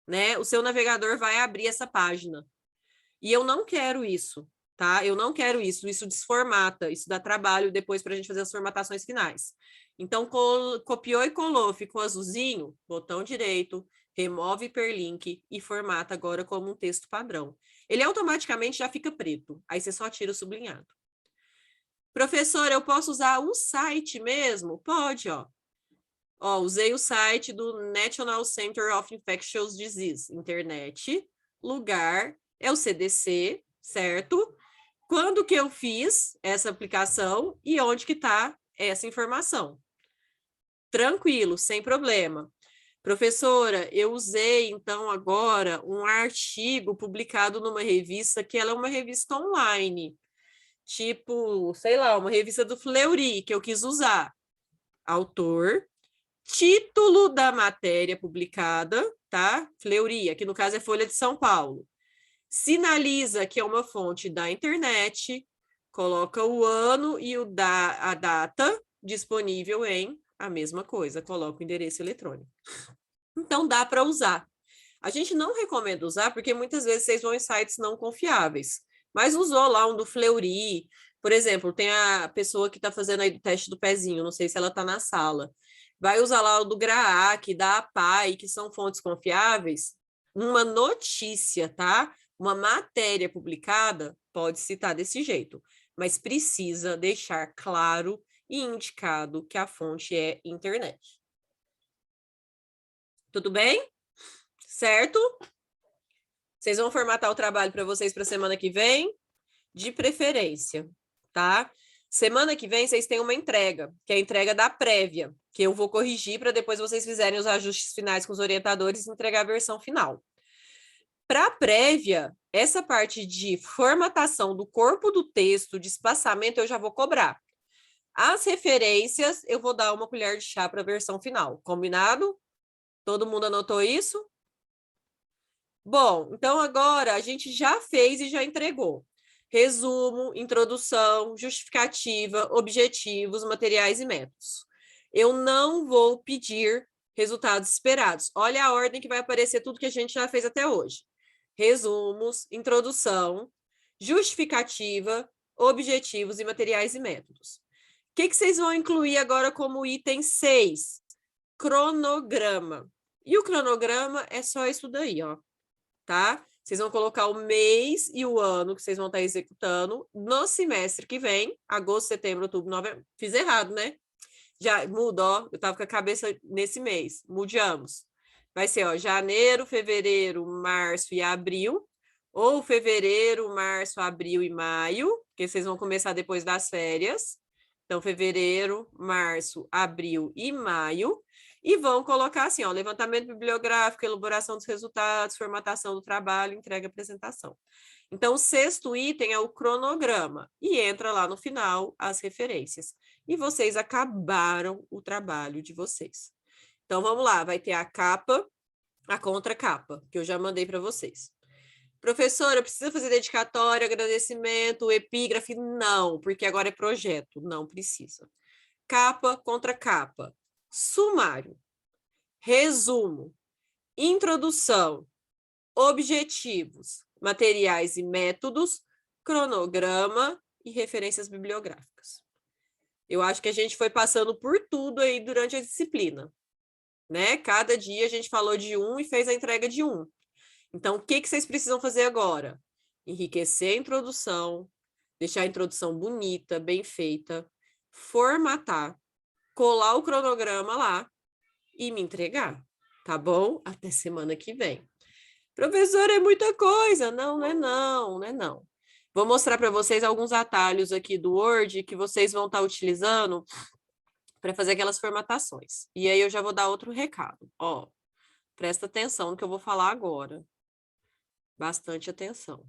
né, o seu navegador vai abrir essa página. E eu não quero isso, tá? Eu não quero isso. Isso desformata, isso dá trabalho depois para a gente fazer as formatações finais. Então, copiou e colou, ficou azulzinho, botão direito, remove hiperlink e formata agora como um texto padrão. Ele automaticamente já fica preto, aí você só tira o sublinhado. Professor, eu posso usar o site mesmo? Pode, ó. Ó, usei o site do National Center of Infectious Disease, internet, lugar, é o CDC, certo? Quando que eu fiz essa aplicação e onde que está essa informação? Tranquilo, sem problema. Professora, eu usei, então, agora um artigo publicado numa revista que ela é uma revista online, tipo, sei lá, uma revista do Fleury, que eu quis usar. Autor, título da matéria publicada, tá? Fleury, aqui no caso é Folha de São Paulo. Sinaliza que é uma fonte da internet, coloca o ano e a data disponível em a mesma coisa, coloca o endereço eletrônico. Então, dá para usar. A gente não recomenda usar, porque muitas vezes vocês vão em sites não confiáveis. Mas usou lá um do Fleury, por exemplo, tem a pessoa que está fazendo aí o teste do pezinho, não sei se ela está na sala. Vai usar lá o do GRAAC, da APAI, que são fontes confiáveis. Uma notícia, tá? Uma matéria publicada pode citar desse jeito, mas precisa deixar claro e indicado que a fonte é internet. Tudo bem? Certo? Vocês vão formatar o trabalho para vocês para a semana que vem, de preferência, tá? Semana que vem vocês têm uma entrega, que é a entrega da prévia, que eu vou corrigir para depois vocês fizerem os ajustes finais com os orientadores e entregar a versão final. Para a prévia, essa parte de formatação do corpo do texto, de espaçamento, eu já vou cobrar. As referências, eu vou dar uma colher de chá para a versão final. Combinado? Todo mundo anotou isso? Bom, então agora a gente já fez e já entregou. Resumo, introdução, justificativa, objetivos, materiais e métodos. Eu não vou pedir resultados esperados. Olha a ordem que vai aparecer tudo que a gente já fez até hoje. Resumos, introdução, justificativa, objetivos e materiais e métodos. O que vocês vão incluir agora como item 6? Cronograma. E o cronograma é só isso daí, ó. Tá? Vocês vão colocar o mês e o ano que vocês vão estar executando no semestre que vem, agosto, setembro, outubro, novembro. Fiz errado, né? Já muda, ó. Eu tava com a cabeça nesse mês. Mudamos. Vai ser, ó, janeiro, fevereiro, março e abril, ou fevereiro, março, abril e maio, que vocês vão começar depois das férias. Então, fevereiro, março, abril e maio. E vão colocar assim, ó, levantamento bibliográfico, elaboração dos resultados, formatação do trabalho, entrega e apresentação. Então, o sexto item é o cronograma. E entra lá no final as referências. E vocês acabaram o trabalho de vocês. Então, vamos lá, vai ter a capa, a contracapa, que eu já mandei para vocês. Professora, precisa fazer dedicatória, agradecimento, epígrafe? Não, porque agora é projeto, não precisa. Capa, contracapa. sumário, resumo, introdução, objetivos, materiais e métodos, cronograma e referências bibliográficas. Eu acho que a gente foi passando por tudo aí durante a disciplina, né? Cada dia a gente falou de um e fez a entrega de um. Então, o que vocês precisam fazer agora? Enriquecer a introdução, deixar a introdução bonita, bem feita, formatar, colar o cronograma lá e me entregar, tá bom? Até semana que vem. Professor, é muita coisa. Não, não é não, não é não. Vou mostrar para vocês alguns atalhos aqui do Word que vocês vão estar utilizando para fazer aquelas formatações. E aí eu já vou dar outro recado. Ó, presta atenção no que eu vou falar agora. Bastante atenção.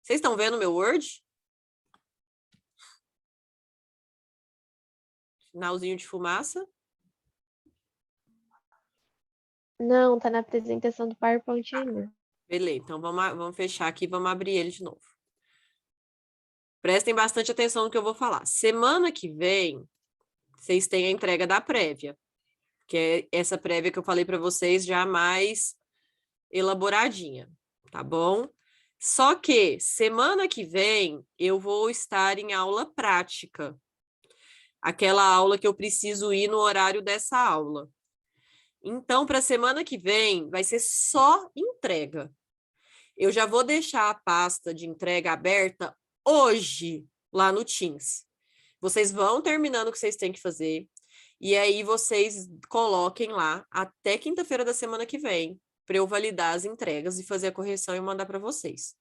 Vocês estão vendo meu Word? Finalzinho de fumaça? Não, tá na apresentação do PowerPoint ainda. Beleza, então vamos fechar aqui e vamos abrir ele de novo. Prestem bastante atenção no que eu vou falar. Semana que vem, vocês têm a entrega da prévia, que é essa prévia que eu falei para vocês já mais elaboradinha, tá bom? Só que semana que vem eu vou estar em aula prática. Aquela aula que eu preciso ir no horário dessa aula. Então, para a semana que vem, vai ser só entrega. Eu já vou deixar a pasta de entrega aberta hoje, lá no Teams. Vocês vão terminando o que vocês têm que fazer, e aí vocês coloquem lá até quinta-feira da semana que vem, para eu validar as entregas e fazer a correção e mandar para vocês.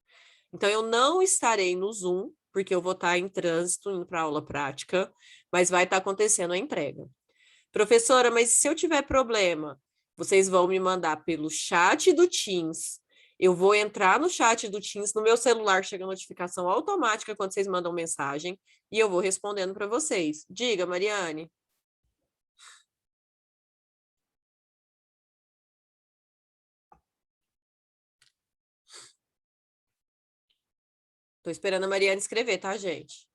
Então, eu não estarei no Zoom, porque eu vou estar em trânsito, indo para aula prática, mas vai estar acontecendo a entrega. Professora, mas se eu tiver problema, vocês vão me mandar pelo chat do Teams. Eu vou entrar no chat do Teams, no meu celular chega notificação automática quando vocês mandam mensagem, e eu vou respondendo para vocês. Diga, Mariane. Estou esperando a Mariane escrever, tá, gente?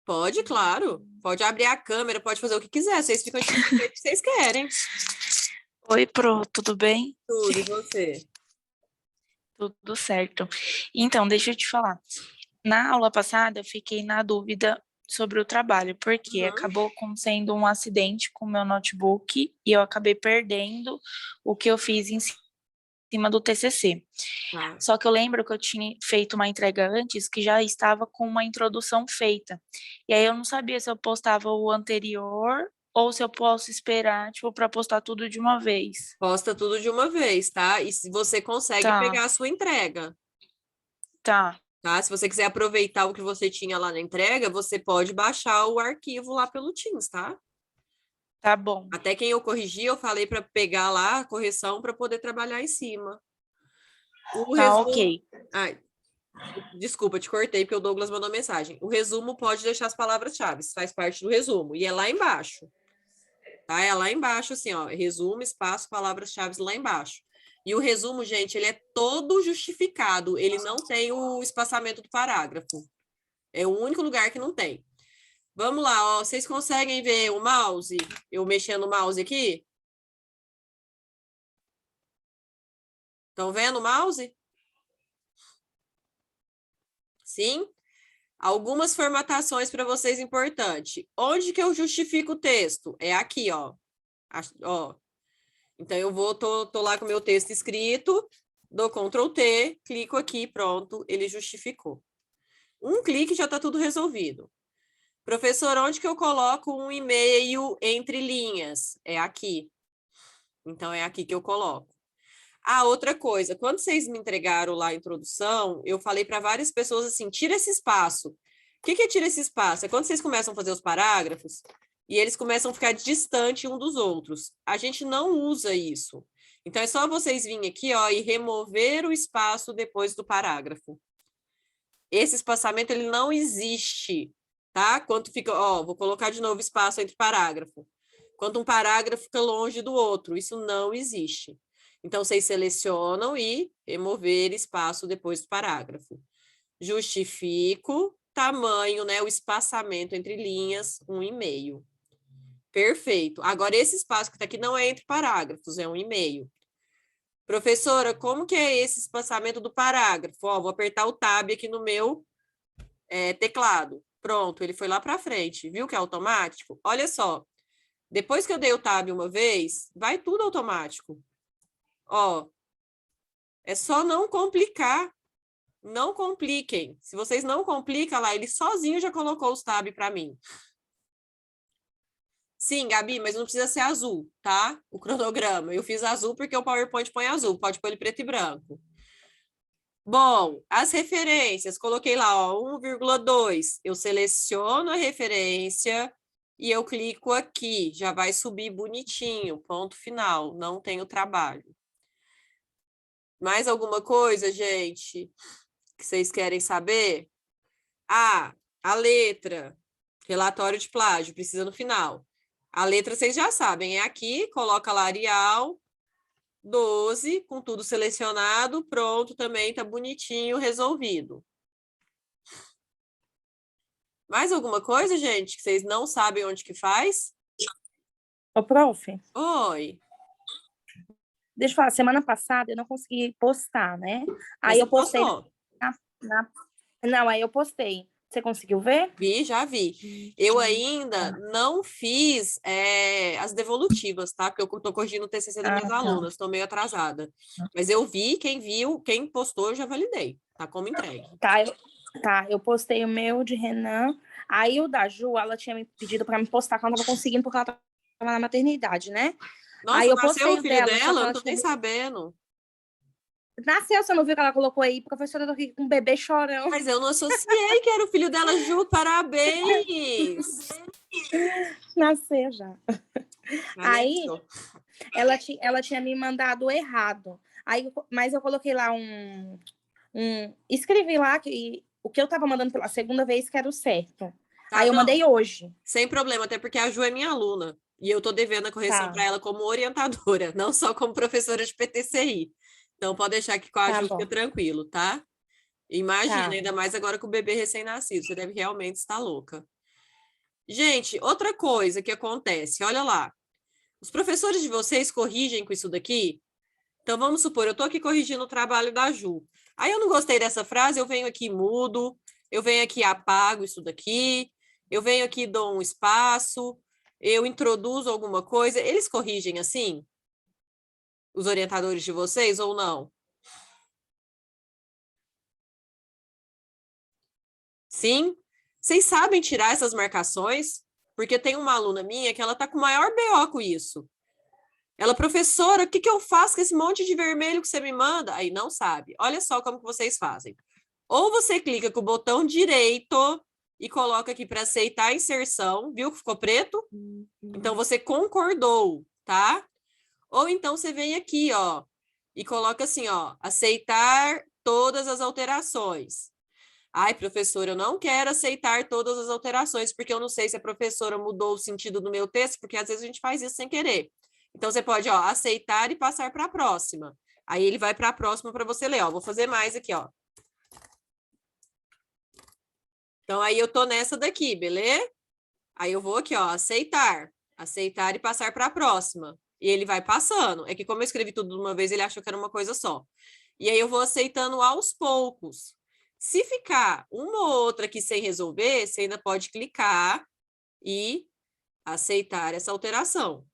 Pode, claro. Pode abrir a câmera, pode fazer o que quiser. Vocês ficam escrevendo o que vocês querem. Oi, Pro, tudo bem? Tudo, e você? Tudo certo. Então, deixa eu te falar. Na aula passada, eu fiquei na dúvida sobre o trabalho, porque acabou sendo um acidente com o meu notebook e eu acabei perdendo o que eu fiz em cima do TCC. Só que eu lembro que eu tinha feito uma entrega antes que já estava com uma introdução feita. E aí eu não sabia se eu postava o anterior ou se eu posso esperar, tipo, para postar tudo de uma vez. Posta tudo de uma vez, tá? E se você consegue pegar a sua entrega. Tá. Tá? Se você quiser aproveitar o que você tinha lá na entrega, você pode baixar o arquivo lá pelo Teams, tá? Tá bom. Até quem eu corrigi, eu falei para pegar lá a correção para poder trabalhar em cima. O resumo... ok. Ai, desculpa, te cortei porque o Douglas mandou mensagem. O resumo pode deixar as palavras-chave, faz parte do resumo. E é lá embaixo. Tá? É lá embaixo, assim, ó. Resumo, espaço, palavras-chave lá embaixo. E o resumo, gente, ele é todo justificado. Ele não tem o espaçamento do parágrafo. É o único lugar que não tem. Vamos lá, ó. Vocês conseguem ver o mouse? Eu mexendo o mouse aqui? Estão vendo o mouse? Sim? Algumas formatações para vocês importantes. Onde que eu justifico o texto? É aqui, ó. Ó. Então, eu tô lá com o meu texto escrito, dou Ctrl T, clico aqui, pronto, ele justificou. Um clique já está tudo resolvido. Professor, onde que eu coloco um e-mail entre linhas? É aqui. Então, é aqui que eu coloco. Ah, outra coisa, quando vocês me entregaram lá a introdução, eu falei para várias pessoas assim, tira esse espaço. O que é tira esse espaço? É quando vocês começam a fazer os parágrafos e eles começam a ficar distantes um dos outros. A gente não usa isso. Então, é só vocês virem aqui, ó, e remover o espaço depois do parágrafo. Esse espaçamento, ele não existe, tá? Quando fica, ó, vou colocar de novo espaço entre parágrafo. Quando um parágrafo fica longe do outro, isso não existe. Então, vocês selecionam e remover espaço depois do parágrafo. Justifico, tamanho, né, o espaçamento entre linhas, 1,5. Perfeito. Agora, esse espaço que está aqui não é entre parágrafos, é 1,5. Professora, como que é esse espaçamento do parágrafo? Ó, vou apertar o tab aqui no meu teclado. Pronto, ele foi lá para frente. Viu que é automático? Olha só. Depois que eu dei o tab uma vez, vai tudo automático. Ó, é só não complicar. Não compliquem. Se vocês não complicam lá, ele sozinho já colocou os tab para mim. Sim, Gabi, mas não precisa ser azul, tá? O cronograma. Eu fiz azul porque o PowerPoint põe azul, pode pôr ele preto e branco. Bom, as referências, coloquei lá, ó, 1,2. Eu seleciono a referência e eu clico aqui, já vai subir bonitinho, ponto final, não tenho trabalho. Mais alguma coisa, gente, que vocês querem saber? Ah, a letra, relatório de plágio, precisa no final. A letra vocês já sabem, é aqui, coloca lá Arial 12, com tudo selecionado, pronto, também tá bonitinho, resolvido. Mais alguma coisa, gente, que vocês não sabem onde que faz? Ô, prof, Oi. deixa eu falar, semana passada eu não consegui postar, né? Mas Aí você eu postei postou? Não, aí eu postei. Você conseguiu ver? Vi, já vi. Eu ainda não fiz as devolutivas, tá? Porque eu tô corrigindo o TCC das minhas tá. alunas, tô meio atrasada. Mas eu vi, quem viu, quem postou, eu já validei. Tá como entregue. Eu postei o meu de Renan. Aí o da Ju, ela tinha me pedido para me postar, que ela não tava conseguindo porque ela tava na maternidade, né? Nossa, aí eu nasceu postei o filho só que dela? Eu ela não tô nem tinha... sabendo. Nasceu, você não viu que ela colocou aí? Professora, eu tô aqui com um bebê chorando. Mas eu não associei que era o filho dela, Ju. Parabéns! Nasceu já. Aí, Nasceu. ela tinha me mandado errado. Aí, mas eu coloquei lá escrevi lá que o que eu tava mandando pela segunda vez que era o certo. Tá, Aí eu não, mandei hoje. sem problema, até porque a Ju é minha aluna. E eu tô devendo a correção para ela como orientadora, não só como professora de PTCI. Então, pode deixar que com a Ju fica tranquilo, tá? Imagina, ainda mais agora com o bebê recém-nascido. Você deve realmente estar louca. Gente, outra coisa que acontece, olha lá. Os professores de vocês corrigem com isso daqui? Então, vamos supor, eu estou aqui corrigindo o trabalho da Ju. Aí eu não gostei dessa frase, eu venho aqui mudo, eu venho aqui apago isso daqui, eu venho aqui dou um espaço, eu introduzo alguma coisa. Eles corrigem assim? Os orientadores de vocês ou não? Sim? Vocês sabem tirar essas marcações? Porque tem uma aluna minha que ela tá com o maior BO com isso. Ela, professora, o que que eu faço com esse monte de vermelho que você me manda? Aí não sabe. Olha só como que vocês fazem. Ou você clica com o botão direito e coloca aqui para aceitar a inserção, viu que ficou preto? Então você concordou, tá? Ou então você vem aqui, ó, e coloca assim, ó, aceitar todas as alterações. Ai, professora, eu não quero aceitar todas as alterações, porque eu não sei se a professora mudou o sentido do meu texto, porque às vezes a gente faz isso sem querer. Então, você pode, ó, aceitar e passar para a próxima. Aí ele vai para a próxima para você ler, ó. Vou fazer mais aqui, ó. Então, aí eu tô nessa daqui, beleza? Aí eu vou aqui, ó, aceitar. Aceitar e passar para a próxima. E ele vai passando. É que como eu escrevi tudo de uma vez, ele achou que era uma coisa só. E aí eu vou aceitando aos poucos. Se ficar uma ou outra aqui sem resolver, você ainda pode clicar e aceitar essa alteração.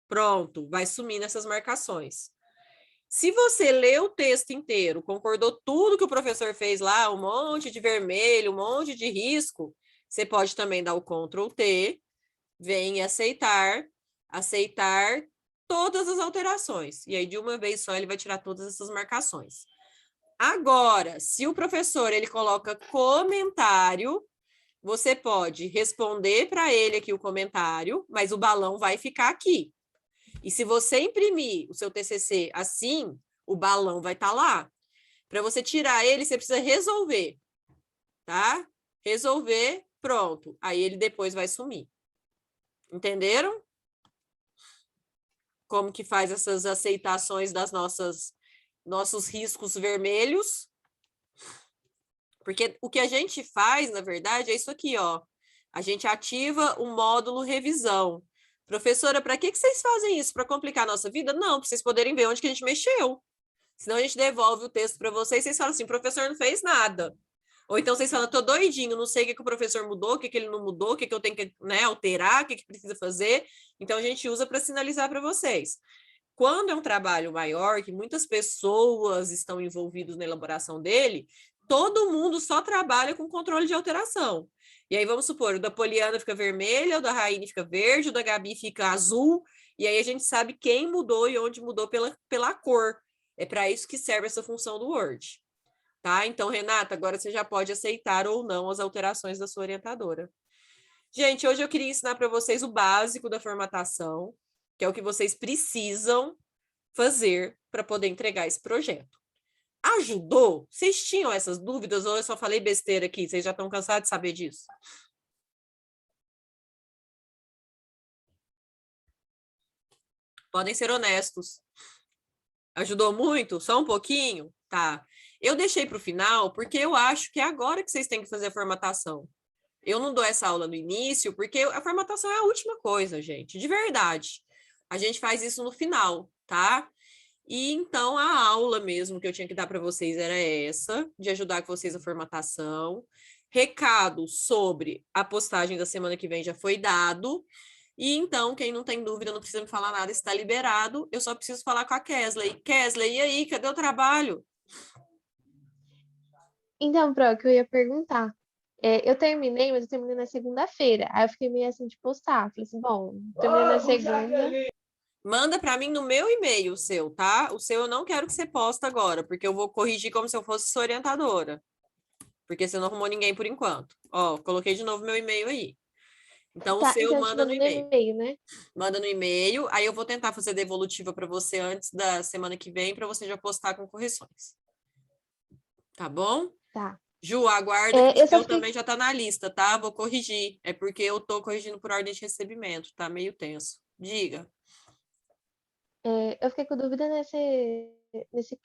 Pronto, vai sumindo essas marcações. Se você leu o texto inteiro, concordou tudo que o professor fez lá, um monte de vermelho, um monte de risco, você pode também dar o Ctrl T, vem e aceitar todas as alterações. E aí, de uma vez só, ele vai tirar todas essas marcações. Agora, se o professor ele coloca comentário, você pode responder para ele aqui o comentário, mas o balão vai ficar aqui. E se você imprimir o seu TCC assim, o balão vai estar lá. Para você tirar ele, você precisa resolver, tá? Resolver, pronto. Aí ele depois vai sumir. Entenderam? Como que faz essas aceitações das nossos riscos vermelhos? Porque o que a gente faz, na verdade, é isso aqui, ó. A gente ativa o módulo revisão. Professora, para que vocês fazem isso? Para complicar a nossa vida? Não, para vocês poderem ver onde que a gente mexeu. Senão a gente devolve o texto para vocês e vocês falam assim, professor não fez nada. Ou então vocês falam, tô doidinho, não sei o que o professor mudou, o que ele não mudou, o que eu tenho que, né, alterar, o que precisa fazer. Então a gente usa para sinalizar para vocês. Quando é um trabalho maior, que muitas pessoas estão envolvidas na elaboração dele, todo mundo só trabalha com controle de alteração. E aí vamos supor, o da Poliana fica vermelho, o da Raine fica verde, o da Gabi fica azul, e aí a gente sabe quem mudou e onde mudou pela cor. É para isso que serve essa função do Word. Tá? Então, Renata, agora você já pode aceitar ou não as alterações da sua orientadora. Gente, hoje eu queria ensinar para vocês o básico da formatação, que é o que vocês precisam fazer para poder entregar esse projeto. Ajudou? Vocês tinham essas dúvidas ou eu só falei besteira aqui? Vocês já estão cansados de saber disso? Podem ser honestos. Ajudou muito? Só um pouquinho? Tá. Eu deixei para o final porque eu acho que é agora que vocês têm que fazer a formatação. Eu não dou essa aula no início porque a formatação é a última coisa, gente. De verdade. A gente faz isso no final, tá? E então a aula mesmo que eu tinha que dar para vocês era essa, de ajudar com vocês a formatação. Recado sobre a postagem da semana que vem já foi dado. E então, quem não tem dúvida, não precisa me falar nada, está liberado. Eu só preciso falar com a Kesley. Kesley, e aí, cadê o trabalho? Então, Pro, que eu ia perguntar. Eu terminei, mas eu terminei na segunda-feira. Aí eu fiquei meio assim de postar. Falei assim, bom, terminei na segunda. Manda para mim no meu e-mail o seu, tá? O seu eu não quero que você posta agora, porque eu vou corrigir como se eu fosse sua orientadora. Porque você não arrumou ninguém por enquanto. Ó, coloquei de novo meu e-mail aí. Então, Tá, o seu então eu te manda no mando no e-mail. e-mail, né? Manda no e-mail, aí eu vou tentar fazer devolutiva para você antes da semana que vem, para você já postar com correções. Tá bom? Tá. Ju, aguarda que Eu o só seu fiquei, também já tá na lista, tá? Vou corrigir. É porque eu tô corrigindo por ordem de recebimento, tá meio tenso. Diga. eu fiquei com dúvida nesse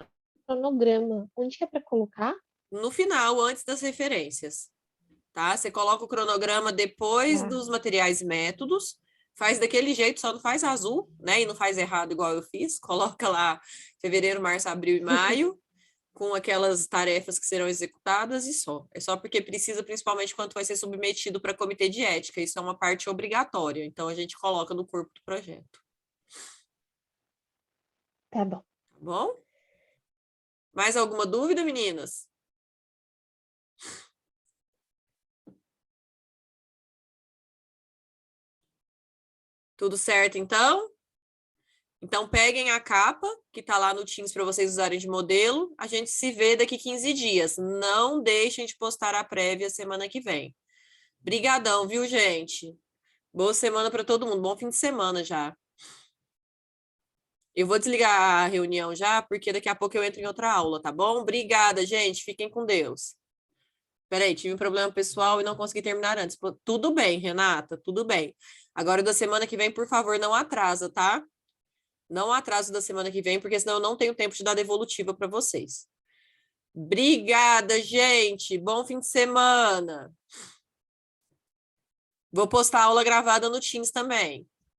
cronograma. Onde que é para colocar? No final, antes das referências, tá? Você coloca o cronograma depois Tá. dos materiais e métodos, faz daquele jeito, só não faz azul, né? E não faz errado igual eu fiz. Coloca lá fevereiro, março, abril e maio, com aquelas tarefas que serão executadas e só. É só porque precisa, principalmente quando vai ser submetido para comitê de ética. Isso é uma parte obrigatória, então a gente coloca no corpo do projeto. Tá bom. Tá bom? Mais alguma dúvida, meninas? Tudo certo, então? Então, peguem a capa, que está lá no Teams para vocês usarem de modelo. A gente se vê daqui 15 dias. Não deixem de postar a prévia semana que vem. Brigadão, viu, gente? Boa semana para todo mundo. Bom fim de semana já. Eu vou desligar a reunião já, porque daqui a pouco eu entro em outra aula, tá bom? Obrigada, gente. Fiquem com Deus. Peraí, tive um problema pessoal e não consegui terminar antes. Tudo bem, Renata, tudo bem. Agora, da semana que vem, por favor, não atrasa, tá? Não atraso da semana que vem, porque senão eu não tenho tempo de dar devolutiva para vocês. Obrigada, gente. Bom fim de semana. Vou postar a aula gravada no Teams também.